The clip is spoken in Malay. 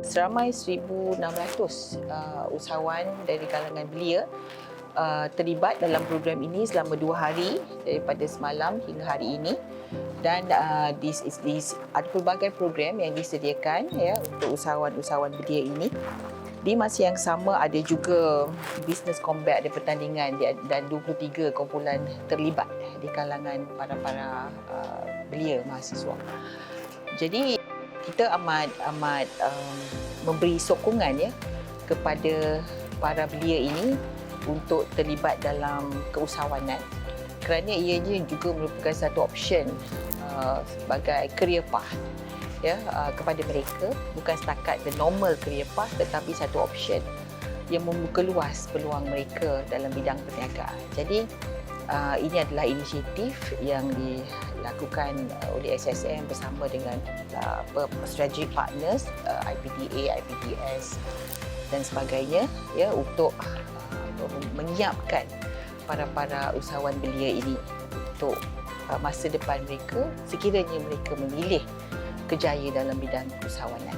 Seramai 1,600 usahawan dari kalangan belia terlibat dalam program ini selama 2 hari daripada semalam hingga hari ini. Dan ada pelbagai program yang disediakan ya untuk usahawan-usahawan belia ini. Di masa yang sama ada juga business combat, ada pertandingan dan 23 kumpulan terlibat di kalangan para belia mahasiswa. Jadi kita amat memberi sokongan ya kepada para belia ini untuk terlibat dalam keusahawanan kerana ianya juga merupakan satu option sebagai career path ya kepada mereka, bukan setakat the normal career path tetapi satu option yang membuka luas peluang mereka dalam bidang perniagaan. Jadi ini adalah inisiatif yang dilakukan oleh SSM bersama dengan strategic partners IPTA, IPTS dan sebagainya ya untuk menyiapkan para usahawan belia ini untuk masa depan mereka sekiranya mereka memilih kerjaya dalam bidang usahawanan.